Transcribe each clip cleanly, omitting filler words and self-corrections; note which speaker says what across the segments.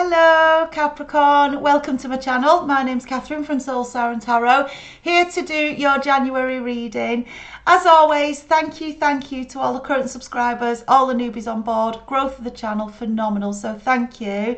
Speaker 1: Hello Capricorn, welcome to my channel. My name's Catherine from Siren Tarot, here to do your January reading. As always, thank you to all the current subscribers, all the newbies on board. Growth of the channel, phenomenal, so thank you.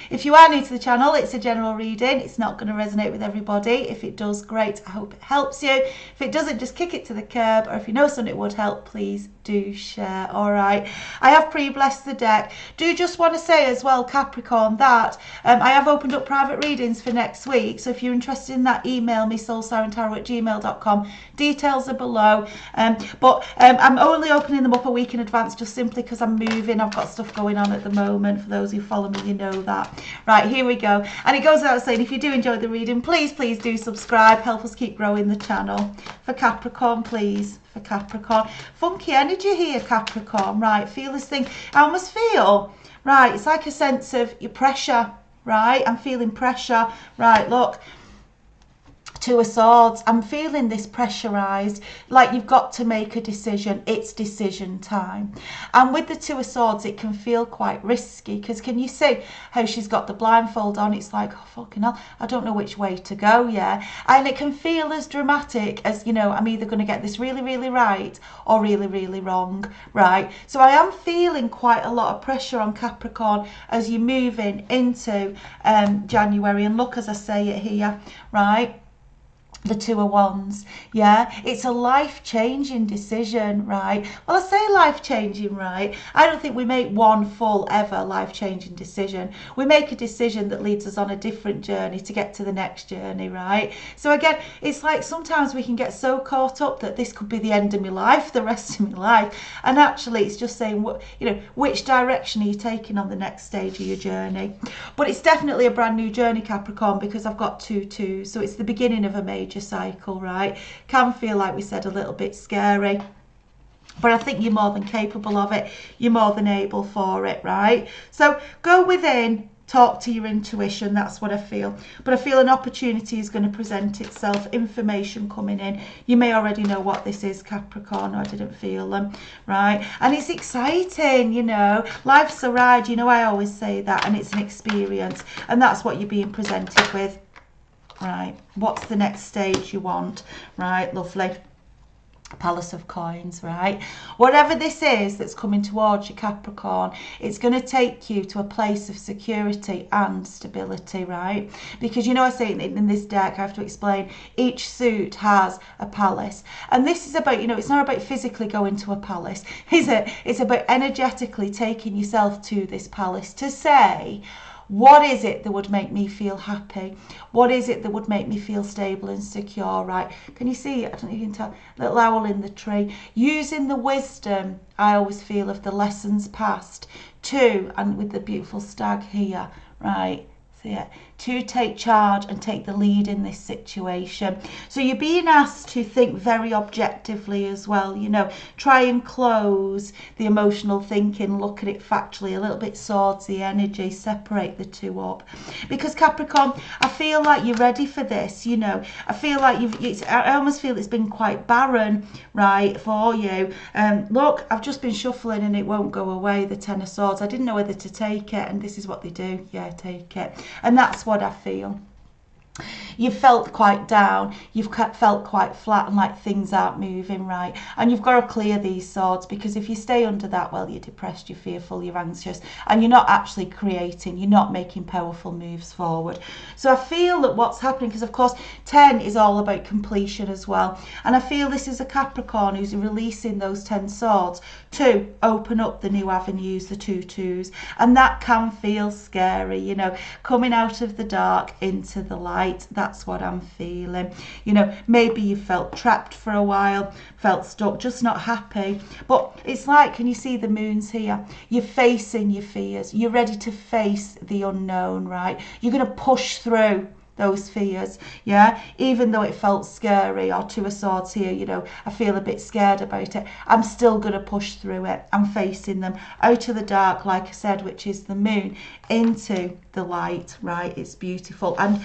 Speaker 1: If you are new to the channel, it's a general reading. It's not going to resonate with everybody. If it does, great. I hope it helps you. If it doesn't, just kick it to the curb. Or if you know something it would help, please do share. All right. I have pre-blessed the deck. Do just want to say as well, Capricorn, that I have opened up private readings for next week. So if you're interested in that, email me, soulsirentarot@gmail.com. Details are below. I'm only opening them up a week in advance, just simply because I'm moving. I've got stuff going on at the moment. For those who follow me, you know that. Right, here we go. And it goes without saying, if you do enjoy the reading, please do subscribe. Help us keep growing the channel. For Capricorn, please. For Capricorn. Funky energy here, Capricorn. Right, feel this thing. I almost feel, right, it's like a sense of your pressure. Right, I'm feeling pressure. Right, look. Two of Swords. I'm feeling this pressurized, like you've got to make a decision. It's decision time. And with the Two of Swords, it can feel quite risky, because can you see how she's got the blindfold on? It's like, oh fucking hell, I don't know which way to go. Yeah, and it can feel as dramatic as, you know, I'm either going to get this really right or really wrong. Right, so I am feeling quite a lot of pressure on Capricorn as you're moving into January. And look, as I say it here, right, the Two of Wands. Yeah, it's a life-changing decision, right? Well, I say life-changing, right? I don't think we make one full ever life-changing decision. We make a decision that leads us on a different journey to get to the next journey, right? So again, it's like sometimes we can get so caught up that this could be the end of my life, the rest of my life, and actually it's just saying, what, you know, which direction are you taking on the next stage of your journey? But it's definitely a brand new journey, Capricorn, because I've got 2 2s, so it's the beginning of a major cycle, right? Can feel, like we said, a little bit scary, but I think you're more than capable of it. You're more than able for it, right? So go within, talk to your intuition. That's what I feel. But I feel an opportunity is going to present itself, information coming in. You may already know what this is, Capricorn. I didn't feel them, right? And it's exciting, you know. Life's a ride, you know, I always say that, and it's an experience, and that's what you're being presented with. Right, what's the next stage you want? Right, lovely. Palace of Coins, right? Whatever this is that's coming towards you, Capricorn, it's going to take you to a place of security and stability, right? Because, you know, I say in this deck, I have to explain, each suit has a palace. And this is about, you know, it's not about physically going to a palace, is it? It's about energetically taking yourself to this palace to say, what is it that would make me feel happy? What is it that would make me feel stable and secure, right? Can you see, I don't know if you can tell, little owl in the tree. Using the wisdom, I always feel, of the lessons past to, and with the beautiful stag here, right? See it? To take charge and take the lead in this situation. So you're being asked to think very objectively as well, you know, try and close the emotional thinking, look at it factually, a little bit swordsy energy, separate the two up. Because Capricorn, I feel like you're ready for this, you know. I feel like I almost feel it's been quite barren, right, for you. Look, I've just been shuffling and it won't go away, the Ten of Swords. I didn't know whether to take it, and this is what they do. Yeah, take it. And that's what I feel. You've felt quite down, you've felt quite flat and like things aren't moving right, and you've got to clear these swords, because if you stay under that, well, you're depressed, you're fearful, you're anxious, and you're not actually creating, you're not making powerful moves forward. So I feel that what's happening, because of course 10 is all about completion as well, and I feel this is a Capricorn who's releasing those 10 swords to open up the new avenues, the 2 2s, and that can feel scary, you know, coming out of the dark into the light. That's what I'm feeling. You know, maybe you felt trapped for a while, felt stuck, just not happy. But it's like, can you see the moons here? You're facing your fears. You're ready to face the unknown, right? You're going to push through those fears, yeah, even though it felt scary. Or Two of Swords here, you know, I feel a bit scared about it. I'm still going to push through it. I'm facing them out of the dark, like I said, which is the moon, into the light, right? It's beautiful. And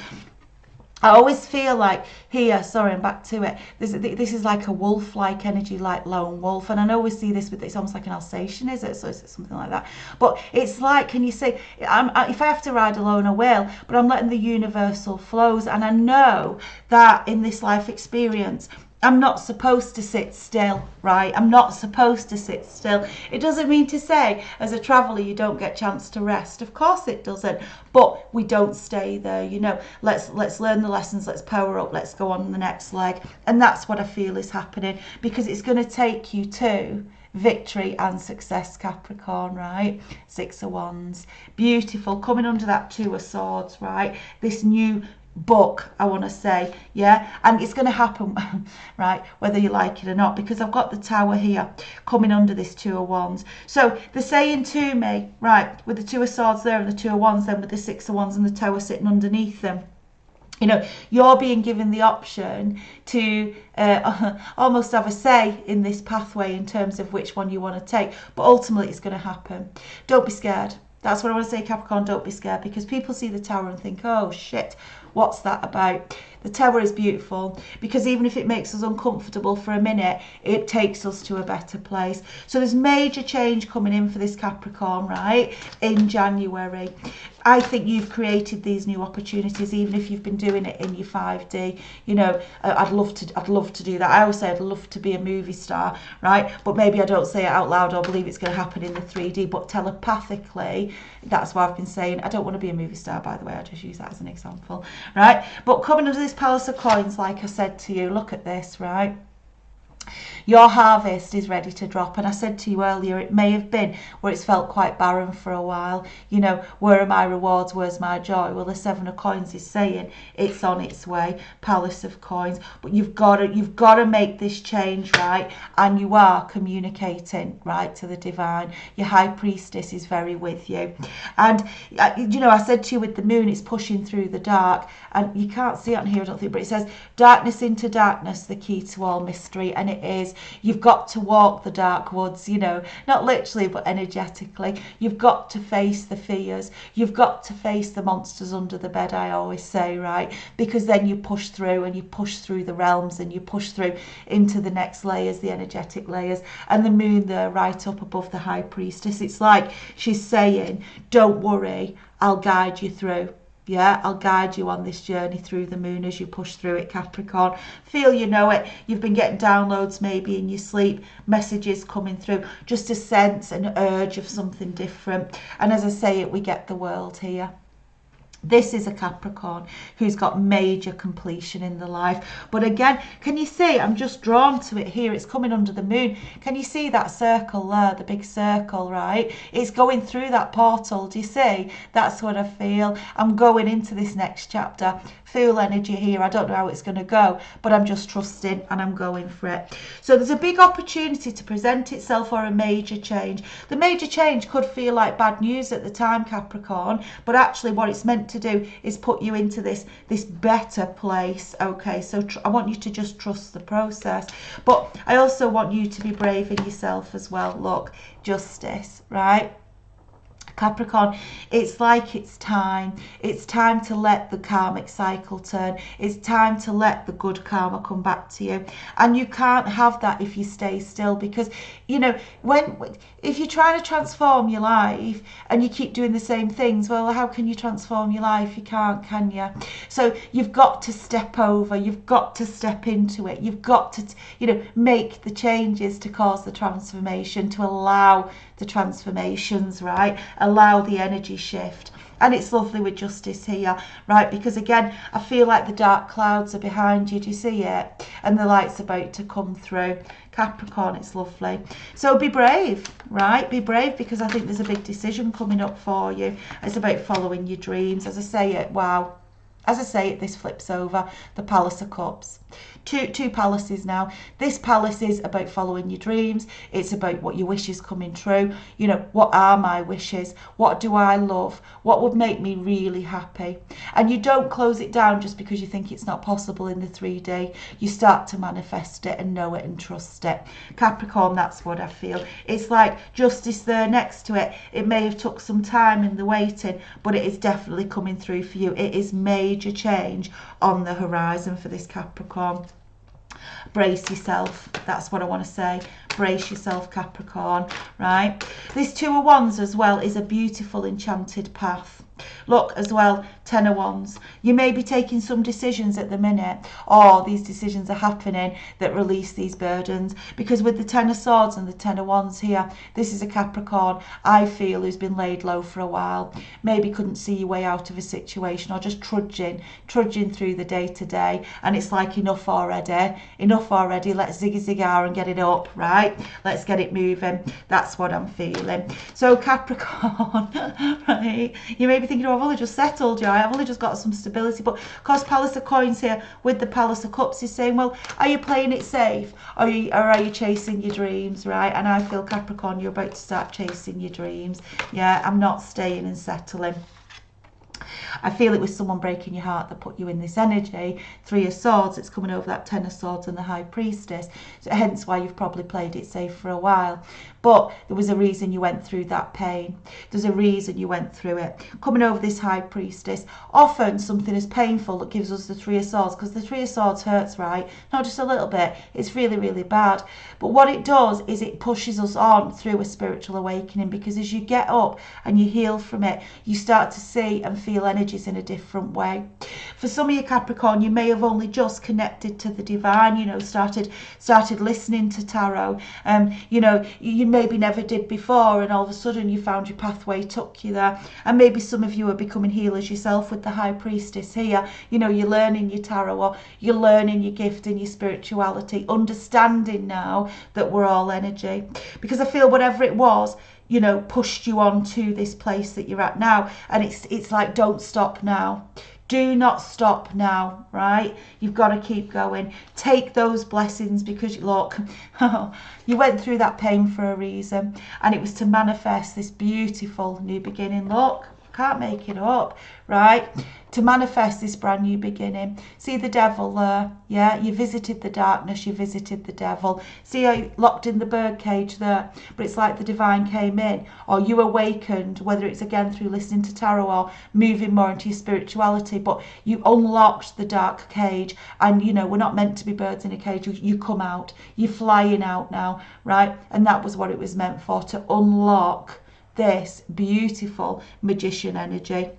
Speaker 1: I always feel like here, sorry, I'm back to it. This is like a wolf-like energy, like lone wolf. And I always see this with, it's almost like an Alsatian, is it? So it's something like that. But it's like, can you see, if I have to ride alone, I will. But I'm letting the universal flows. And I know that in this life experience, I'm not supposed to sit still, right? I'm not supposed to sit still. It doesn't mean to say, as a traveller, you don't get a chance to rest. Of course it doesn't. But we don't stay there, you know. Let's learn the lessons, let's power up, let's go on the next leg. And that's what I feel is happening, because it's going to take you to victory and success, Capricorn, right? Six of Wands. Beautiful. Coming under that Two of Swords, right? This new book, I want to say, yeah, and it's going to happen right, whether you like it or not, because I've got the Tower here coming under this Two of Wands. So they're saying to me, right, with the Two of Swords there and the Two of Wands, then with the Six of Wands and the Tower sitting underneath them, you know, you're being given the option to almost have a say in this pathway in terms of which one you want to take, but ultimately it's going to happen. Don't be scared. That's what I want to say, Capricorn. Don't be scared, because people see the Tower and think, oh shit, what's that about? The Tower is beautiful, because even if it makes us uncomfortable for a minute, it takes us to a better place. So there's major change coming in for this Capricorn, right, in January. I think you've created these new opportunities, even if you've been doing it in your 5D. You know, I'd love to do that. I always say I'd love to be a movie star, right? But maybe I don't say it out loud or believe it's going to happen in the 3D, but telepathically, that's what I've been saying. I don't want to be a movie star, by the way. I just use that as an example, right? But coming under this Palace of Coins, like I said to you, look at this, right? Your harvest is ready to drop. And I said to you earlier, it may have been where it's felt quite barren for a while. You know, where are my rewards? Where's my joy? Well, the Seven of Coins is saying it's on its way. Palace of Coins. But you've got to make this change, right? And you are communicating, right, to the divine. Your High Priestess is very with you. And, you know, I said to you with the moon, it's pushing through the dark. And you can't see it on here, I don't think, but it says, darkness into darkness, the key to all mystery. And it is. You've got to walk the dark woods, you know, not literally, but energetically. You've got to face the fears. You've got to face the monsters under the bed, I always say, right? Because then you push through, and you push through the realms, and you push through into the next layers, the energetic layers. And the moon there right up above the High Priestess. It's like she's saying, don't worry, I'll guide you through. Yeah, I'll guide you on this journey through the moon as you push through it, Capricorn. Feel you know it. You've been getting downloads maybe in your sleep, messages coming through, just a sense, an urge of something different. And as I say it, we get the world here. This is a Capricorn who's got major completion in the life. But again, can you see, I'm just drawn to it here. It's coming under the moon. Can you see that circle there, the big circle, right? It's going through that portal. Do you see? That's what I feel. I'm going into this next chapter. Full energy here. I don't know how it's going to go, but I'm just trusting and I'm going for it. So there's a big opportunity to present itself, or a major change. The major change could feel like bad news at the time, Capricorn, but actually what it's meant to do is put you into this better place. Okay, so I want you to just trust the process, but I also want you to be brave in yourself as well. Look, justice, right? Capricorn, it's like it's time to let the karmic cycle turn. It's time to let the good karma come back to you, and you can't have that if you stay still, because you know, if you're trying to transform your life and you keep doing the same things, well, how can you transform your life? You can't, can you? So you've got to step over, you've got to step into it, you've got to, you know, make the changes to cause the transformation, to allow the transformations, right? Allow the energy shift. And it's lovely with justice here, right? Because again, I feel like the dark clouds are behind you. Do you see it? And the light's about to come through. Capricorn, it's lovely. So be brave, right? Be brave, because I think there's a big decision coming up for you. It's about following your dreams. As I say it, wow. As I say it, this flips over. The Palace of Cups. Two palaces now. This palace is about following your dreams. It's about what your wishes coming true. You know, what are my wishes? What do I love? What would make me really happy? And you don't close it down just because you think it's not possible in the 3D. You start to manifest it and know it and trust it. Capricorn, that's what I feel. It's like justice there next to it. It may have took some time in the waiting, but it is definitely coming through for you. It is major major change on the horizon for this Capricorn. Brace yourself. That's what I want to say. Brace yourself, Capricorn, right? This Two of Wands as well is a beautiful enchanted path. Look as well, Ten of Wands. You may be taking some decisions at the minute, or these decisions are happening that release these burdens. Because with the Ten of Swords and the Ten of Wands here, this is a Capricorn, I feel, who's been laid low for a while. Maybe couldn't see your way out of a situation, or just trudging through the day to day. And it's like, enough already, let's ziggy-ziggar and get it up, right? Let's get it moving. That's what I'm feeling. So Capricorn, right? You may be thinking, oh, I've only just settled, yeah, I've only just got some stability. But of course, Palace of Coins here with the Palace of Cups is saying, well, are you playing it safe, or are you chasing your dreams, right? And I feel, Capricorn, you're about to start chasing your dreams. Yeah, I'm not staying and settling. I feel it was someone breaking your heart that put you in this energy. Three of Swords, it's coming over that Ten of Swords and the High Priestess. So hence why you've probably played it safe for a while. But there was a reason you went through that pain. There's a reason you went through it. Coming over this High Priestess, often something is painful that gives us the Three of Swords, because the Three of Swords hurts, right? Not just a little bit. It's really, really bad. But what it does is it pushes us on through a spiritual awakening, because as you get up and you heal from it, you start to see and feel energies in a different way. For some of you, Capricorn, you may have only just connected to the divine, you know, started listening to tarot. You know, you maybe never did before, and all of a sudden you found your pathway took you there. And maybe some of you are becoming healers yourself with the High Priestess here. You know, you're learning your tarot, or you're learning your gift and your spirituality, understanding now that we're all energy. Because I feel whatever it was, you know, pushed you on to this place that you're at now. And it's like, don't stop now. Do not stop now, right? You've got to keep going. Take those blessings, because look, you went through that pain for a reason, and it was to manifest this beautiful new beginning. Look, can't make it up, right? To manifest this brand new beginning. See the devil there? Yeah, you visited the darkness, you visited the devil. See how you locked in the bird cage there? But it's like the divine came in, or you awakened, whether it's again through listening to tarot or moving more into your spirituality, but you unlocked the dark cage. And you know, we're not meant to be birds in a cage. You come out, you're flying out now, right? And that was what it was meant for, to unlock this beautiful magician energy,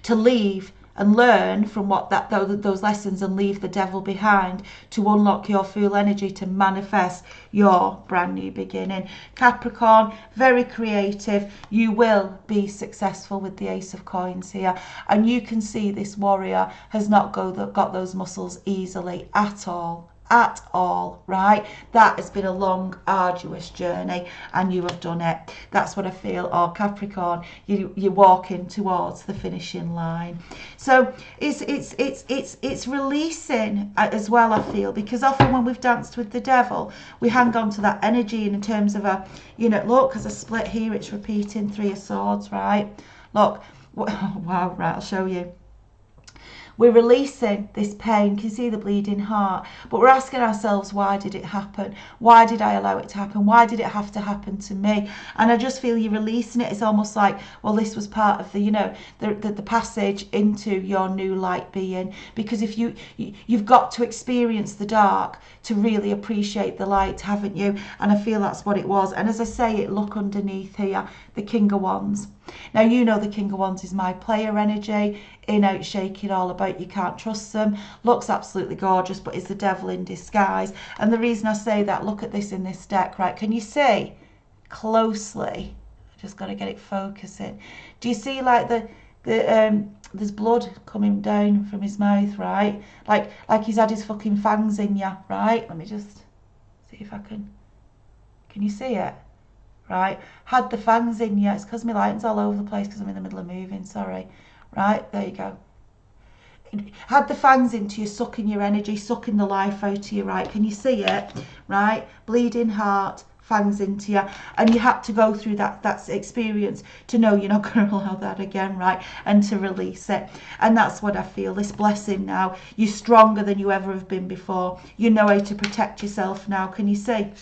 Speaker 1: to leave and learn from what those lessons, and leave the devil behind, to unlock your full energy, to manifest your brand new beginning. Capricorn, very creative. You will be successful with the Ace of Coins here, and you can see this warrior has not got those muscles easily at all. Right? That has been a long, arduous journey, and you have done it. That's what I feel. Or Capricorn, you're walking towards the finishing line. So it's releasing as well, I feel, because often when we've danced with the devil, we hang on to that energy in terms of a, you know, look, as a split here, it's repeating Three of Swords, right? Look, wow, right, I'll show you. We're releasing this pain. Can you see the bleeding heart? But we're asking ourselves, why did it happen? Why did I allow it to happen? Why did it have to happen to me? And I just feel you're releasing it. It's almost like, well, this was part of the, you know, the passage into your new light being. Because if you've got to experience the dark to really appreciate the light, haven't you? And I feel that's what it was. And as I say it, look underneath here, the King of Wands. Now, you know the King of Wands is my player energy, in, out, shaking, all about, you can't trust them. Looks absolutely gorgeous, but is the devil in disguise. And the reason I say that, look at this in this deck, right? Can you see closely? I just got to get it focusing. Do you see like there's blood coming down from his mouth, right? Like he's had his fucking fangs in you, right? Let me just see if I can you see it? Right, had the fangs in you. It's because my lighting's all over the place because I'm in the middle of moving, sorry. Right, there you go. Had the fangs into you, sucking your energy, sucking the life out of you, right? Can you see it? Right, bleeding heart, fangs into you. And you had to go through that experience to know you're not going to allow that again, right? And to release it. And that's what I feel, this blessing now. You're stronger than you ever have been before. You know how to protect yourself now. Can you see?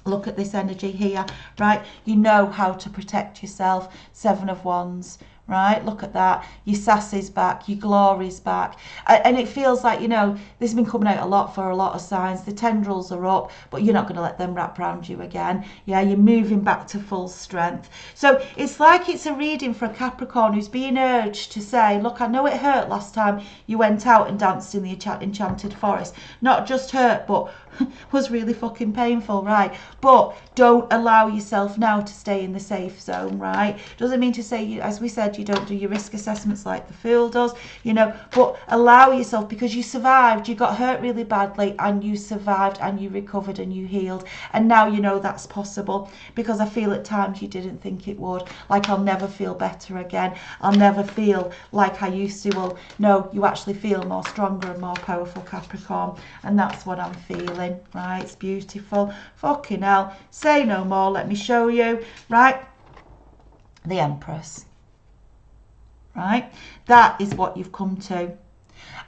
Speaker 1: Look at this energy here, right? You know how to protect yourself. Seven of Wands, right? Look at that. Your sassy's back, your glory's back. And it feels like, you know, this has been coming out a lot for a lot of signs. The tendrils are up, but you're not going to let them wrap around you again. Yeah, you're moving back to full strength. So it's like it's a reading for a Capricorn who's being urged to say, look, I know it hurt last time you went out and danced in the enchanted forest. Not just hurt, but was really fucking painful, right? But don't allow yourself now to stay in the safe zone, right? Doesn't mean to say, as we said, you don't do your risk assessments like the fool does, you know, but allow yourself, because you survived, you got hurt really badly and you survived and you recovered and you healed, and now you know that's possible, because I feel at times you didn't think it would, like I'll never feel better again, I'll never feel like I used to. Well, no, you actually feel more stronger and more powerful, Capricorn, and that's what I'm feeling. Right, it's beautiful. Fucking hell. Say no more. Let me show you. Right, the Empress. Right, that is what you've come to.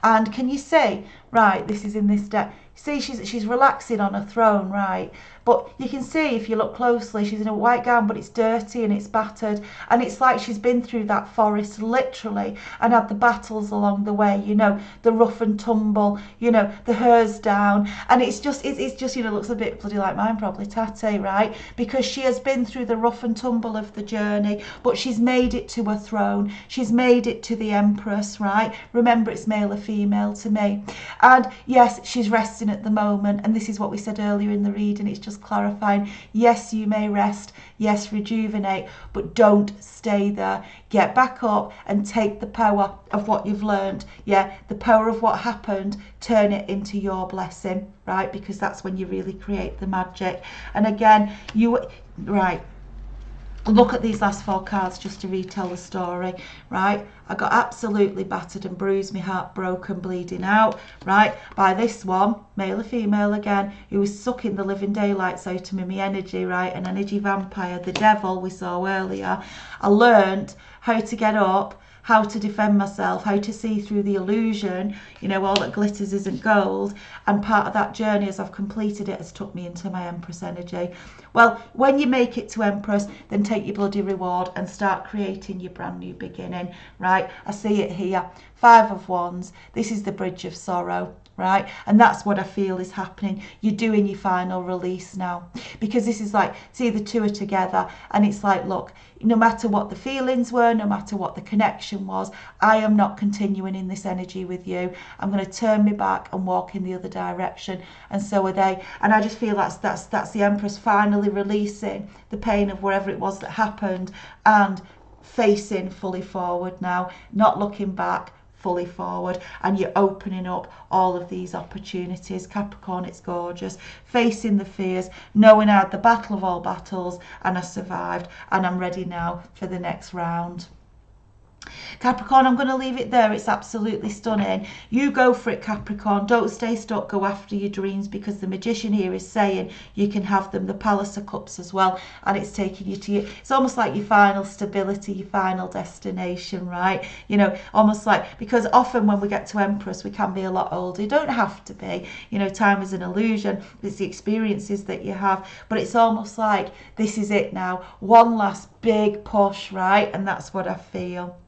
Speaker 1: And can you see? Right, this is in this deck. See, she's relaxing on a throne, right? But you can see, if you look closely, she's in a white gown, but it's dirty and it's battered. And it's like she's been through that forest, literally, and had the battles along the way, you know, the rough and tumble, you know, the hers down. And it's just, you know, looks a bit bloody like mine, probably, tatty, right? Because she has been through the rough and tumble of the journey, but she's made it to a throne. She's made it to the Empress, right? Remember, it's male or female to me. And yes, she's resting at the moment, and this is what we said earlier in the reading, it's just clarifying. Yes, you may rest, yes, rejuvenate, but don't stay there. Get back up and take the power of what you've learned. Yeah, the power of what happened, turn it into your blessing, right? Because that's when you really create the magic. And again, right, look at these last 4 cards just to retell the story, right? I got absolutely battered and bruised, my heart broken, bleeding out, right? By this one, male or female again, who was sucking the living daylights out of me, my energy, right? An energy vampire, the devil we saw earlier. I learned how to get up, how to defend myself, how to see through the illusion, you know, all that glitters isn't gold. And part of that journey, as I've completed it, has took me into my Empress energy. Well, when you make it to Empress, then take your bloody reward and start creating your brand new beginning, right? I see it here. 5 of Wands. This is the bridge of sorrow, right? And that's what I feel is happening. You're doing your final release now, because this is like, see, the 2 are together, and it's like, look, no matter what the feelings were, no matter what the connection was, I am not continuing in this energy with you. I'm going to turn me back and walk in the other direction, and so are they. And I just feel that's the Empress finally releasing the pain of whatever it was that happened, and facing fully forward now, not looking back, fully forward, and you're opening up all of these opportunities. Capricorn, it's gorgeous. Facing the fears, knowing I had the battle of all battles and I survived, and I'm ready now for the next round. Capricorn, I'm going to leave it there. It's absolutely stunning. You go for it, Capricorn. Don't stay stuck. Go after your dreams, because the Magician here is saying you can have them. The Palace of Cups as well, and it's taking you to it's almost like your final stability, your final destination, right? You know, almost like, because often when we get to Empress, we can be a lot older. You don't have to be. You know, time is an illusion. It's the experiences that you have, but it's almost like this is it now. One last big push, right? And that's what I feel.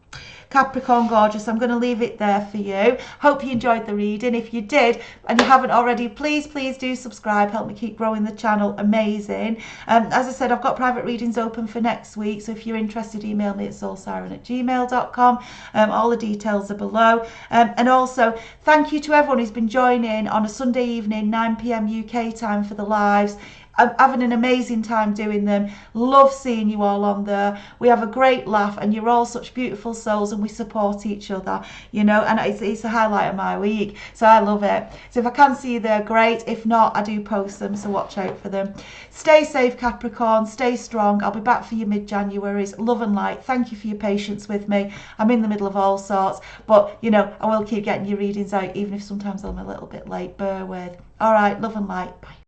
Speaker 1: Capricorn, gorgeous. I'm going to leave it there for you. Hope you enjoyed the reading. If you did and you haven't already, please do subscribe. Help me keep growing the channel. Amazing. As I said, I've got private readings open for next week, so if you're interested, email me at soulsiren@gmail.com. All the details are below. And also, thank you to everyone who's been joining on a Sunday evening, 9 p.m. UK time, for the lives. I'm having an amazing time doing them. Love seeing you all on there. We have a great laugh, and you're all such beautiful souls, and we support each other, you know, and it's a highlight of my week, so I love it. So if I can see you there, great. If not, I do post them, so watch out for them. Stay safe, Capricorn. Stay strong. I'll be back for you mid-January's. Love and light. Thank you for your patience with me. I'm in the middle of all sorts, but, you know, I will keep getting your readings out, even if sometimes I'm a little bit late. Bear with. All right, love and light. Bye.